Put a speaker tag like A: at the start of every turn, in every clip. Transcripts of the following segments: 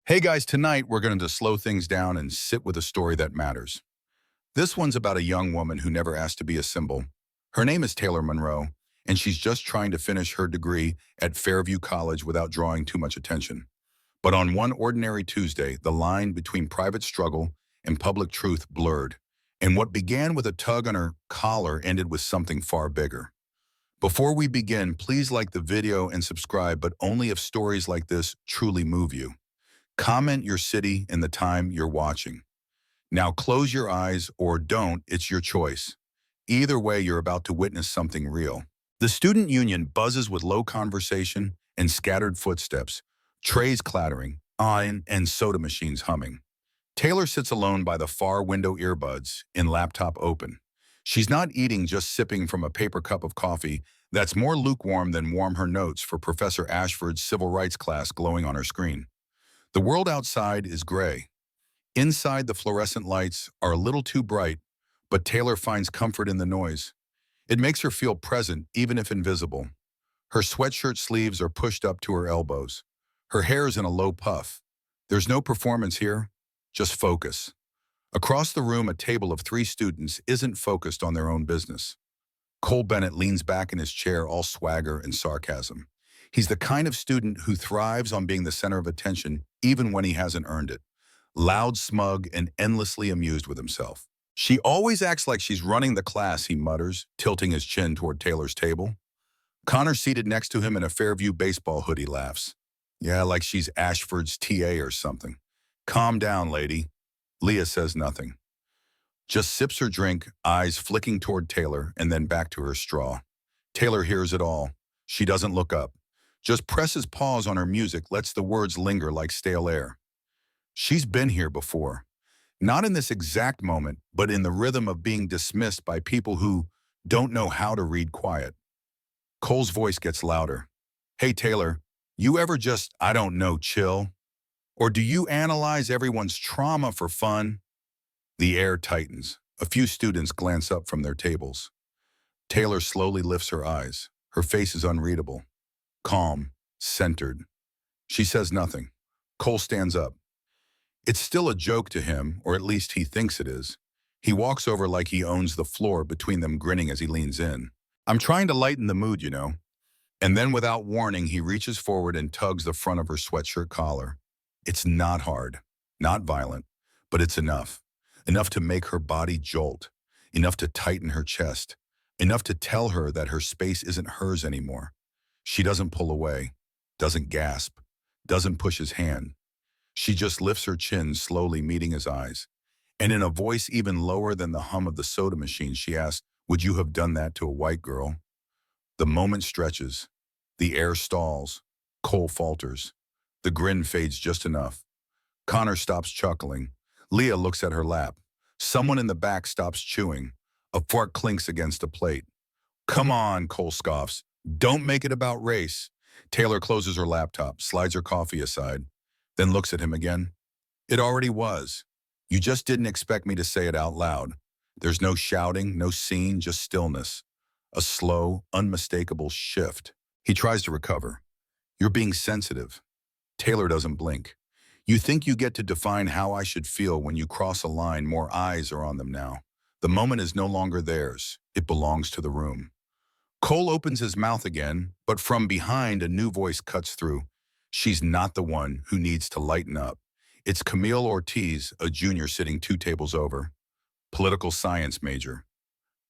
A: Hey guys, tonight we're going to slow things down and sit with a story that matters. This one's about a young woman who never asked to be a symbol. Her name is Taylor Monroe, and she's just trying to finish her degree at Fairview College without drawing too much attention. But on one ordinary Tuesday, the line between private struggle and public truth blurred, and what began with a tug on her collar ended with something far bigger. Before we begin, please like the video and subscribe, but only if stories like this truly move you. Comment your city and the time you're watching. Now close your eyes or don't, it's your choice. Either way, you're about to witness something real. The student union buzzes with low conversation and scattered footsteps, trays clattering, and soda machines humming. Taylor sits alone by the far window, earbuds in laptop open. She's not eating, just sipping from a paper cup of coffee that's more lukewarm than warm, her notes for Professor Ashford's civil rights class glowing on her screen. The world outside is gray. Inside, the fluorescent lights are a little too bright, but Taylor finds comfort in the noise. It makes her feel present, even if invisible. Her sweatshirt sleeves are pushed up to her elbows. Her hair's in a low puff. There's no performance here, just focus. Across the room, a table of three students isn't focused on their own business. Cole Bennett leans back in his chair, all swagger and sarcasm. He's the kind of student who thrives on being the center of attention, even when he hasn't earned it. Loud, smug, and endlessly amused with himself. She always acts like she's running the class, he mutters, tilting his chin toward Taylor's table. Connor, seated next to him in a Fairview baseball hoodie, laughs. Yeah, like she's Ashford's TA or something. Calm down, lady. Leah says nothing. Just sips her drink, eyes flicking toward Taylor and then back to her straw. Taylor hears it all. She doesn't look up. Just presses pause on her music, lets the words linger like stale air. She's been here before. Not in this exact moment, but in the rhythm of being dismissed by people who don't know how to read quiet. Cole's voice gets louder. Hey, Taylor, you ever just, I don't know, chill? Or do you analyze everyone's trauma for fun? The air tightens. A few students glance up from their tables. Taylor slowly lifts her eyes. Her face is unreadable. Calm, centered. She says nothing. Cole stands up. It's still a joke to him, or at least he thinks it is. He walks over like he owns the floor between them, grinning as he leans in. I'm trying to lighten the mood, you know. And then without warning, he reaches forward and tugs the front of her sweatshirt collar. It's not hard, not violent, but it's enough. Enough to make her body jolt. Enough to tighten her chest. Enough to tell her that her space isn't hers anymore. She doesn't pull away, doesn't gasp, doesn't push his hand. She just lifts her chin, slowly meeting his eyes. And in a voice even lower than the hum of the soda machine, she asks, would you have done that to a white girl? The moment stretches. The air stalls. Cole falters. The grin fades just enough. Connor stops chuckling. Leah looks at her lap. Someone in the back stops chewing. A fork clinks against a plate. Come on, Cole scoffs. Don't make it about race. Taylor closes her laptop, slides her coffee aside, then looks at him again. It already was. You just didn't expect me to say it out loud. There's no shouting, no scene, just stillness. A slow, unmistakable shift. He tries to recover. You're being sensitive. Taylor doesn't blink. You think you get to define how I should feel when you cross a line. More eyes are on them now. The moment is no longer theirs. It belongs to the room. Cole opens his mouth again, but from behind a new voice cuts through. She's not the one who needs to lighten up. It's Camille Ortiz, a junior sitting two tables over. Political science major.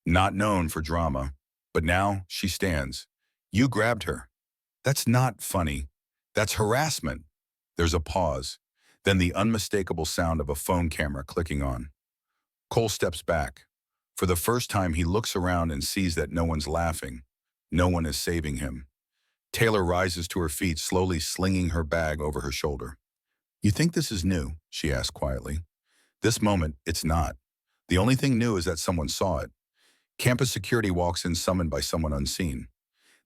A: Not known for drama, but now she stands. You grabbed her. That's not funny. That's harassment. There's a pause, then the unmistakable sound of a phone camera clicking on. Cole steps back. For the first time, he looks around and sees that no one's laughing. No one is saving him. Taylor rises to her feet, slowly slinging her bag over her shoulder. You think this is new? She asks quietly. This moment, it's not. The only thing new is that someone saw it. Campus security walks in, summoned by someone unseen.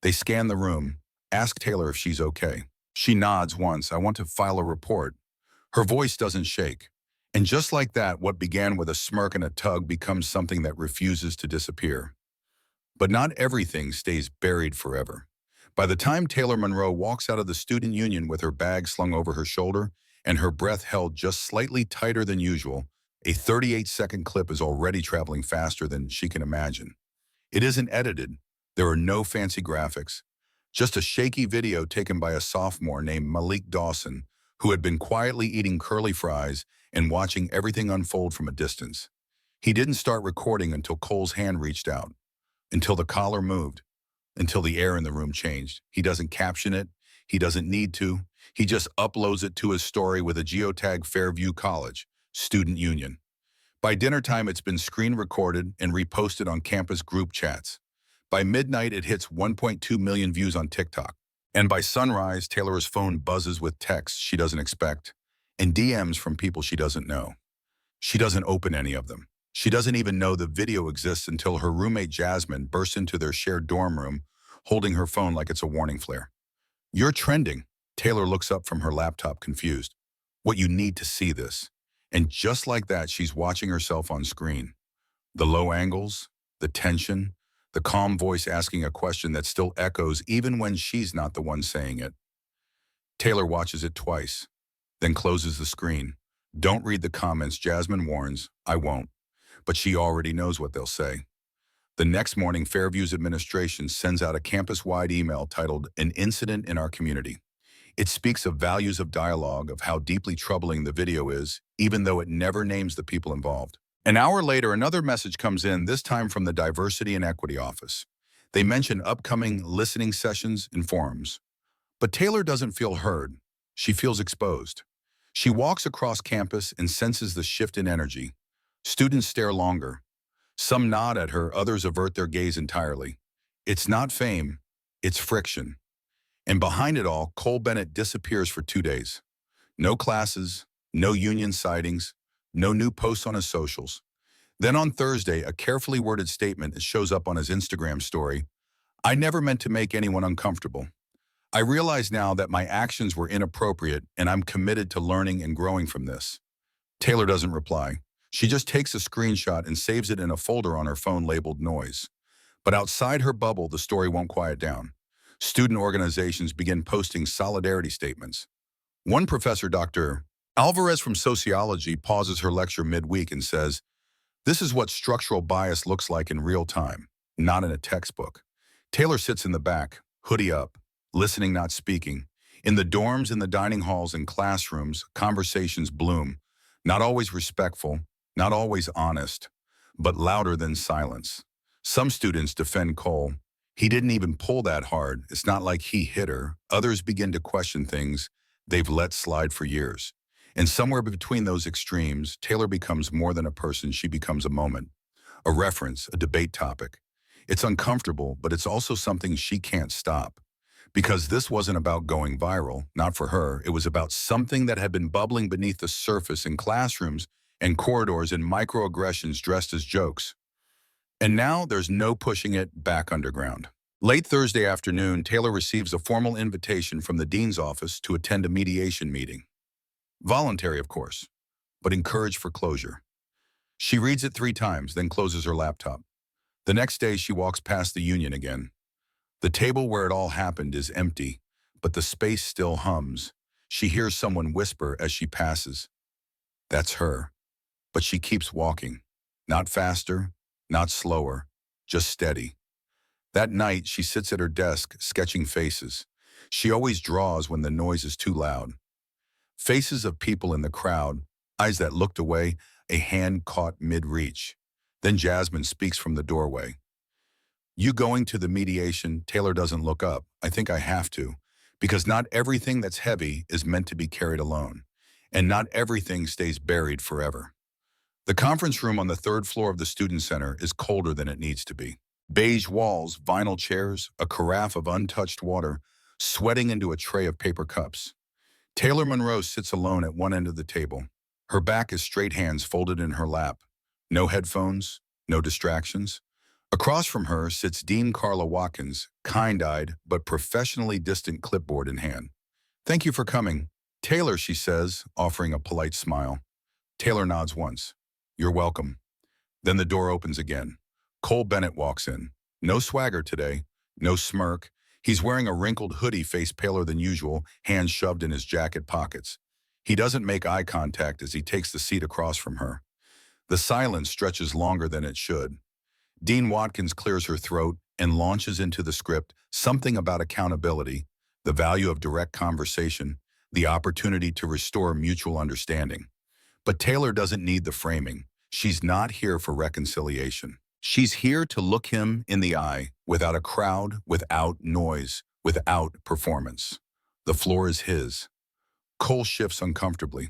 A: They scan the room, ask Taylor if she's okay. She nods once. I want to file a report. Her voice doesn't shake. And just like that, what began with a smirk and a tug becomes something that refuses to disappear. But not everything stays buried forever. By the time Taylor Monroe walks out of the student union with her bag slung over her shoulder and her breath held just slightly tighter than usual. A 38-second clip is already traveling faster than she can imagine. It isn't edited. There are no fancy graphics. Just a shaky video taken by a sophomore named Malik Dawson, who had been quietly eating curly fries and watching everything unfold from a distance. He didn't start recording until Cole's hand reached out, until the collar moved, until the air in the room changed. He doesn't caption it. He doesn't need to. He just uploads it to his story with a geotag Fairview College, Student Union. By dinner time, it's been screen recorded and reposted on campus group chats. By midnight, it hits 1.2 million views on TikTok. And by sunrise, Taylor's phone buzzes with texts she doesn't expect and DMs from people she doesn't know. She doesn't open any of them. She doesn't even know the video exists until her roommate Jasmine bursts into their shared dorm room, holding her phone like it's a warning flare. "You're trending." Taylor looks up from her laptop confused. "What, you need to see this." And just like that, she's watching herself on screen. The low angles, the tension, the calm voice asking a question that still echoes even when she's not the one saying it. Taylor watches it twice, then closes the screen. "Don't read the comments," Jasmine warns. "I won't." But she already knows what they'll say. The next morning, Fairview's administration sends out a campus-wide email titled "An Incident in Our Community." It speaks of values of dialogue, of how deeply troubling the video is, even though it never names the people involved. An hour later, another message comes in, this time from the Diversity and Equity Office. They mention upcoming listening sessions and forums. But Taylor doesn't feel heard. She feels exposed. She walks across campus and senses the shift in energy. Students stare longer. Some nod at her, others avert their gaze entirely. It's not fame, it's friction. And behind it all, Cole Bennett disappears for 2 days. No classes, no union sightings, no new posts on his socials. Then on Thursday, a carefully worded statement shows up on his Instagram story. "I never meant to make anyone uncomfortable. I realize now that my actions were inappropriate and I'm committed to learning and growing from this." Taylor doesn't reply. She just takes a screenshot and saves it in a folder on her phone labeled Noise. But outside her bubble, the story won't quiet down. Student organizations begin posting solidarity statements. One professor, Dr. Alvarez from sociology, pauses her lecture midweek and says, "This is what structural bias looks like in real time, not in a textbook." Taylor sits in the back, hoodie up, listening, not speaking. In the dorms, in the dining halls, and classrooms, conversations bloom. Not always respectful, not always honest, but louder than silence. Some students defend Cole. "He didn't even pull that hard. It's not like he hit her." Others begin to question things they've let slide for years. And somewhere between those extremes, Taylor becomes more than a person. She becomes a moment, a reference, a debate topic. It's uncomfortable, but it's also something she can't stop. Because this wasn't about going viral, not for her. It was about something that had been bubbling beneath the surface in classrooms and corridors, and microaggressions dressed as jokes. And now there's no pushing it back underground. Late Thursday afternoon, Taylor receives a formal invitation from the dean's office to attend a mediation meeting. Voluntary, of course, but encouraged for closure. She reads it 3 times, then closes her laptop. The next day, she walks past the union again. The table where it all happened is empty, but the space still hums. She hears someone whisper as she passes. That's her. But she keeps walking. Not faster, not slower, just steady. That night, she sits at her desk, sketching faces. She always draws when the noise is too loud. Faces of people in the crowd, eyes that looked away, a hand caught mid-reach. Then Jasmine speaks from the doorway. "You going to the mediation?" Taylor doesn't look up. "I think I have to, because not everything that's heavy is meant to be carried alone, and not everything stays buried forever." The conference room on the 3rd floor of the Student Center is colder than it needs to be. Beige walls, vinyl chairs, a carafe of untouched water, sweating into a tray of paper cups. Taylor Monroe sits alone at one end of the table. Her back is straight, hands folded in her lap. No headphones, no distractions. Across from her sits Dean Carla Watkins, kind-eyed but professionally distant, clipboard in hand. "Thank you for coming." "Taylor," she says, offering a polite smile. Taylor nods once. "You're welcome." Then the door opens again. Cole Bennett walks in. No swagger today, no smirk. He's wearing a wrinkled hoodie, face paler than usual, hands shoved in his jacket pockets. He doesn't make eye contact as he takes the seat across from her. The silence stretches longer than it should. Dean Watkins clears her throat and launches into the script, something about accountability, the value of direct conversation, the opportunity to restore mutual understanding. But Taylor doesn't need the framing. She's not here for reconciliation. She's here to look him in the eye, without a crowd, without noise, without performance. The floor is his. Cole shifts uncomfortably,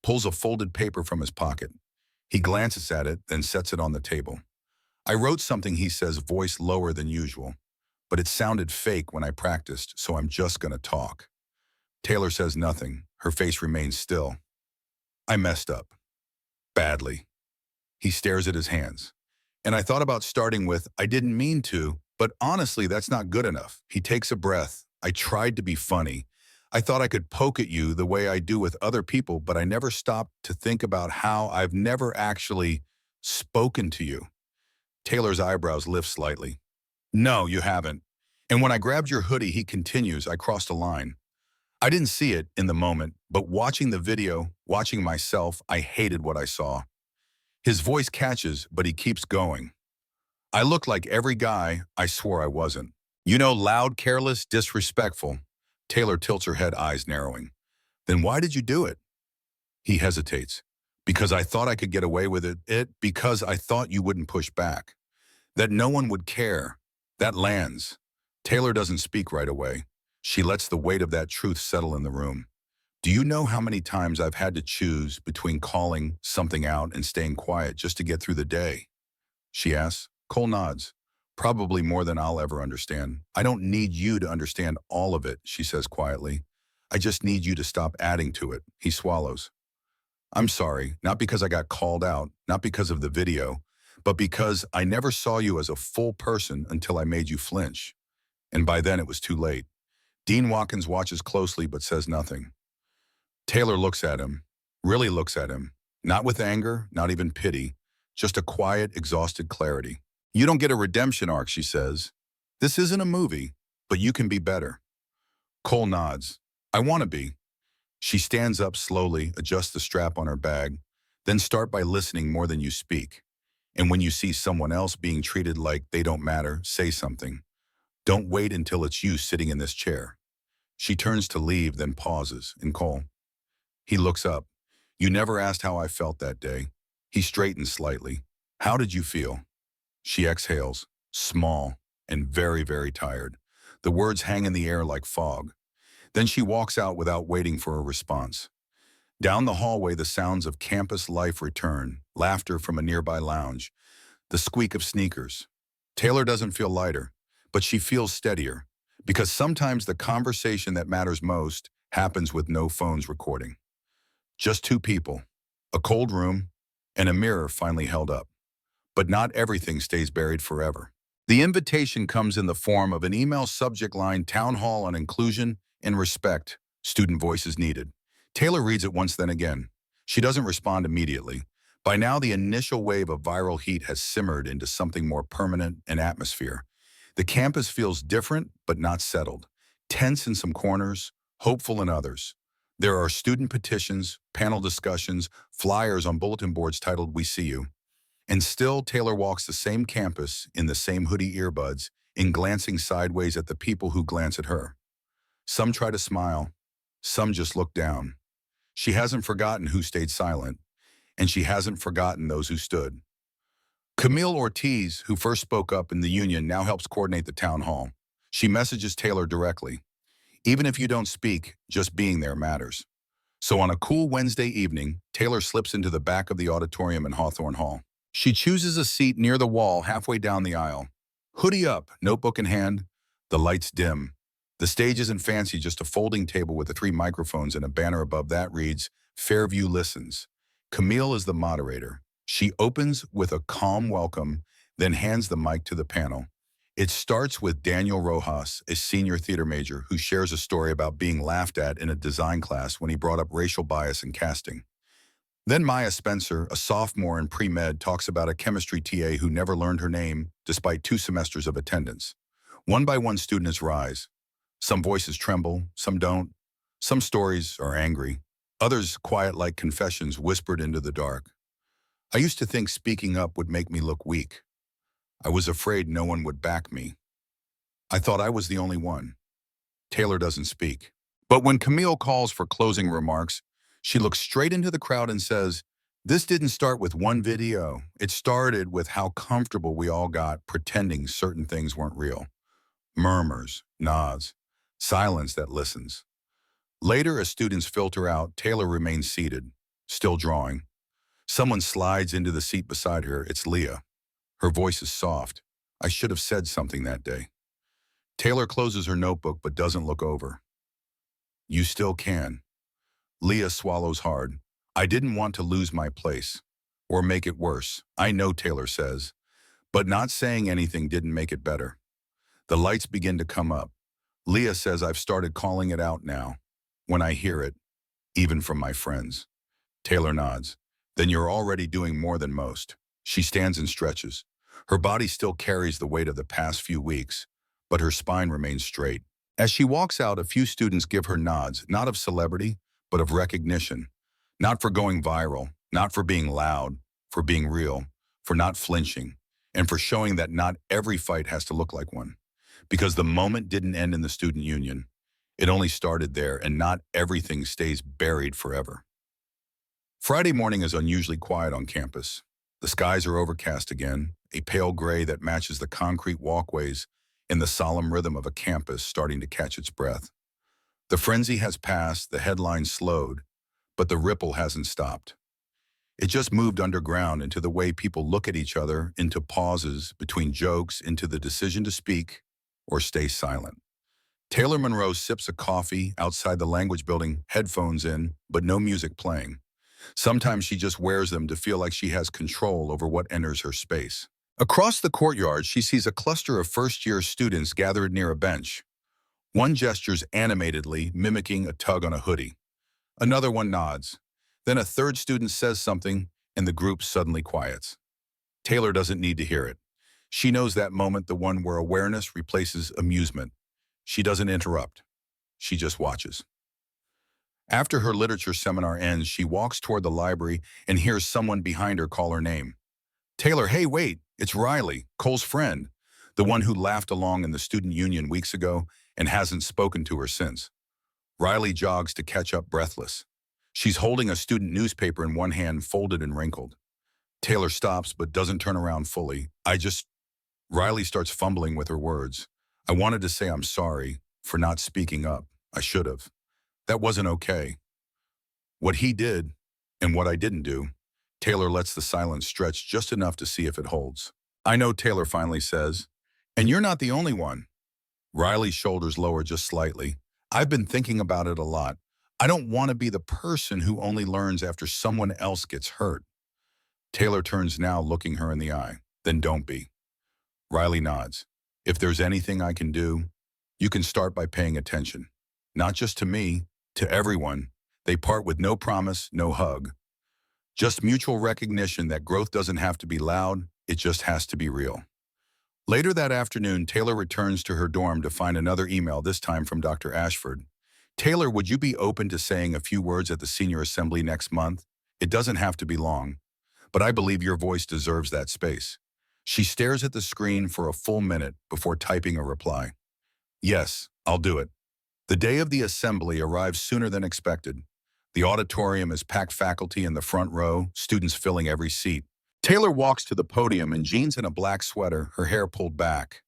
A: pulls a folded paper from his pocket. He glances at it, then sets it on the table. I wrote something, he says, voice lower than usual, but it sounded fake when I practiced, so I'm just gonna talk. Taylor says nothing. Her face remains still. I messed up. Badly. He stares at his hands. And I thought about starting with, I didn't mean to, but honestly, that's not good enough. He takes a breath. I tried to be funny. I thought I could poke at you the way I do with other people, but I never stopped to think about how I've never actually spoken to you. Taylor's eyebrows lift slightly. No, you haven't. And when I grabbed your hoodie, he continues, I crossed a line. I didn't see it in the moment, but watching the video, watching myself, I hated what I saw. His voice catches, but he keeps going. I look like every guy I swore I wasn't. You know, loud, careless, disrespectful. Taylor tilts her head, eyes narrowing. Then why did you do it? He hesitates. Because I thought I could get away with it, because I thought you wouldn't push back. That no one would care. That lands. Taylor doesn't speak right away. She lets the weight of that truth settle in the room. Do you know how many times I've had to choose between calling something out and staying quiet just to get through the day? She asks. Cole nods. Probably more than I'll ever understand. I don't need you to understand all of it, she says quietly. I just need you to stop adding to it. He swallows. I'm sorry, not because I got called out, not because of the video, but because I never saw you as a full person until I made you flinch. And by then it was too late. Dean Watkins watches closely but says nothing. Taylor looks at him, really looks at him, not with anger, not even pity, just a quiet, exhausted clarity. You don't get a redemption arc, she says. This isn't a movie, but you can be better. Cole nods. I want to be. She stands up slowly, adjusts the strap on her bag, then start by listening more than you speak. And when you see someone else being treated like they don't matter, say something. Don't wait until it's you sitting in this chair. She turns to leave, then pauses, and Cole. He looks up. You never asked how I felt that day. He straightens slightly. How did you feel? She exhales, small and very, very tired. The words hang in the air like fog. Then she walks out without waiting for a response. Down the hallway, the sounds of campus life return, laughter from a nearby lounge, the squeak of sneakers. Taylor doesn't feel lighter, but she feels steadier, because sometimes the conversation that matters most happens with no phones recording. Just two people, a cold room, and a mirror finally held up. But not everything stays buried forever. The invitation comes in the form of an email subject line, Town Hall on Inclusion and Respect, Student Voices Needed. Taylor reads it once, then again. She doesn't respond immediately. By now, the initial wave of viral heat has simmered into something more permanent and atmosphere. The campus feels different, but not settled. Tense in some corners, hopeful in others. There are student petitions, panel discussions, flyers on bulletin boards titled We See You. And still, Taylor walks the same campus in the same hoodie earbuds, in glancing sideways at the people who glance at her. Some try to smile, some just look down. She hasn't forgotten who stayed silent, and she hasn't forgotten those who stood. Camille Ortiz, who first spoke up in the union, now helps coordinate the town hall. She messages Taylor directly. Even if you don't speak, just being there matters. So on a cool Wednesday evening, Taylor slips into the back of the auditorium in Hawthorne Hall. She chooses a seat near the wall halfway down the aisle. Hoodie up, notebook in hand, the lights dim. The stage isn't fancy, just a folding table with the 3 microphones, and a banner above that reads, Fairview Listens. Camille is the moderator. She opens with a calm welcome, then hands the mic to the panel. It starts with Daniel Rojas, a senior theater major, who shares a story about being laughed at in a design class when he brought up racial bias in casting. Then Maya Spencer, a sophomore in pre-med, talks about a chemistry TA who never learned her name despite 2 semesters of attendance. One by one, students rise. Some voices tremble, some don't. Some stories are angry, Others, quiet like confessions, whispered into the dark. I used to think speaking up would make me look weak. I was afraid no one would back me. I thought I was the only one. Taylor doesn't speak. But when Camille calls for closing remarks, she looks straight into the crowd and says, "This didn't start with one video. It started with how comfortable we all got pretending certain things weren't real." Murmurs, nods, silence that listens. Later, as students filter out, Taylor remains seated, still drawing. Someone slides into the seat beside her. It's Leah. Her voice is soft. "I should have said something that day." Taylor closes her notebook but doesn't look over. "You still can." Leah swallows hard. "I didn't want to lose my place or make it worse." "I know," Taylor says, but not saying anything didn't make it better. The lights begin to come up. Leah says, "I've started calling it out now. When I hear it, even from my friends." Taylor nods. "Then you're already doing more than most." She stands and stretches. Her body still carries the weight of the past few weeks, but her spine remains straight. As she walks out, a few students give her nods, not of celebrity, but of recognition. Not for going viral, not for being loud, for being real, for not flinching, and for showing that not every fight has to look like one. Because the moment didn't end in the student union. It only started there, and not everything stays buried forever. Friday morning is unusually quiet on campus. The skies are overcast again, a pale gray that matches the concrete walkways in the solemn rhythm of a campus starting to catch its breath. The frenzy has passed, the headlines slowed, but the ripple hasn't stopped. It just moved underground into the way people look at each other, into pauses between jokes, into the decision to speak or stay silent. Taylor Monroe sips a coffee outside the language building, headphones in, but no music playing. Sometimes she just wears them to feel like she has control over what enters her space. Across the courtyard, she sees a cluster of first-year students gathered near a bench. One gestures animatedly, mimicking a tug on a hoodie. Another one nods. Then a third student says something, and the group suddenly quiets. Taylor doesn't need to hear it. She knows that moment, the one where awareness replaces amusement. She doesn't interrupt. She just watches. After her literature seminar ends, she walks toward the library and hears someone behind her call her name. "Taylor, hey, wait, it's Riley, Cole's friend, the one who laughed along in the student union weeks ago and hasn't spoken to her since." Riley jogs to catch up, breathless. She's holding a student newspaper in one hand, folded and wrinkled. Taylor stops but doesn't turn around fully. Riley starts fumbling with her words. "I wanted to say I'm sorry for not speaking up. I should have. That wasn't okay. What he did and what I didn't do." Taylor lets the silence stretch just enough to see if it holds. "I know," Taylor finally says. "And you're not the only one." Riley's shoulders lower just slightly. "I've been thinking about it a lot. I don't want to be the person who only learns after someone else gets hurt." Taylor turns now, looking her in the eye. "Then don't be." Riley nods. "If there's anything I can do, you can start by paying attention. Not just to me, to everyone." They part with no promise, no hug. Just mutual recognition that growth doesn't have to be loud, it just has to be real. Later that afternoon, Taylor returns to her dorm to find another email, this time from Dr. Ashford. "Taylor, would you be open to saying a few words at the senior assembly next month? It doesn't have to be long, but I believe your voice deserves that space." She stares at the screen for a full minute before typing a reply. "Yes, I'll do it." The day of the assembly arrives sooner than expected. The auditorium is packed, faculty in the front row, students filling every seat. Taylor walks to the podium in jeans and a black sweater, her hair pulled back.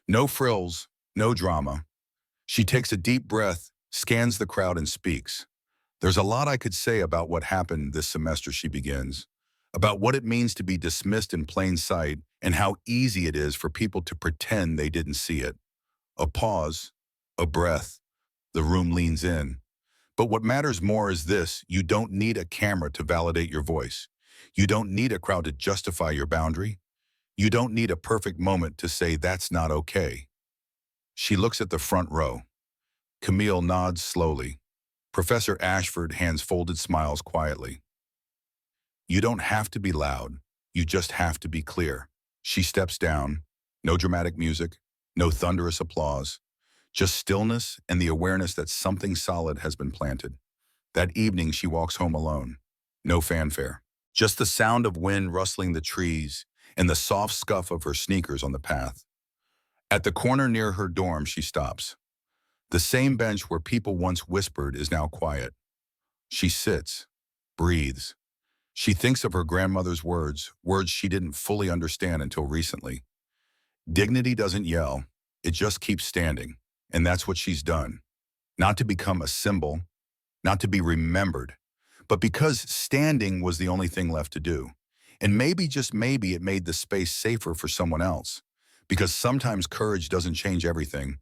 A: No frills, no drama. She takes a deep breath, scans the crowd, and speaks. "There's a lot I could say about what happened this semester," she begins. "About what it means to be dismissed in plain sight and how easy it is for people to pretend they didn't see it." A pause, a breath. The room leans in. "But what matters more is this: you don't need a camera to validate your voice. You don't need a crowd to justify your boundary. You don't need a perfect moment to say that's not okay." She looks at the front row. Camille nods slowly. Professor Ashford, hands folded, smiles quietly. "You don't have to be loud. You just have to be clear." She steps down. No dramatic music, no thunderous applause. Just stillness and the awareness that something solid has been planted. That evening, she walks home alone. No fanfare. Just the sound of wind rustling the trees and the soft scuff of her sneakers on the path. At the corner near her dorm, she stops. The same bench where people once whispered is now quiet. She sits, breathes. She thinks of her grandmother's words, words she didn't fully understand until recently. Dignity doesn't yell, it just keeps standing. And that's what she's done. Not to become a symbol, not to be remembered, but because standing was the only thing left to do. And maybe, just maybe, it made the space safer for someone else. Because sometimes courage doesn't change everything,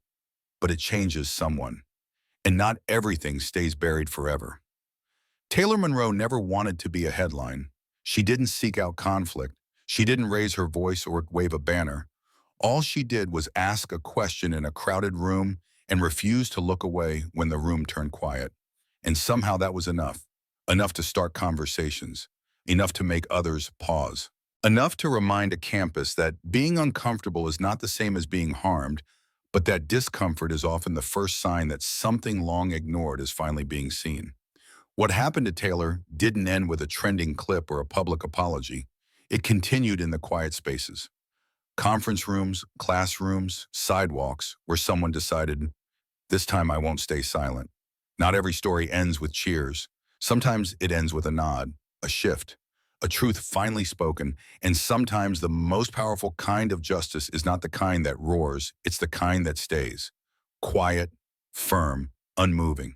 A: but it changes someone. And not everything stays buried forever. Taylor Monroe never wanted to be a headline. She didn't seek out conflict. She didn't raise her voice or wave a banner. All she did was ask a question in a crowded room and refuse to look away when the room turned quiet. And somehow that was enough. Enough to start conversations. Enough to make others pause. Enough to remind a campus that being uncomfortable is not the same as being harmed, but that discomfort is often the first sign that something long ignored is finally being seen. What happened to Taylor didn't end with a trending clip or a public apology. It continued in the quiet spaces. Conference rooms, classrooms, sidewalks, where someone decided, this time I won't stay silent. Not every story ends with cheers. Sometimes it ends with a nod, a shift, a truth finally spoken, and sometimes the most powerful kind of justice is not the kind that roars, it's the kind that stays. Quiet, firm, unmoving.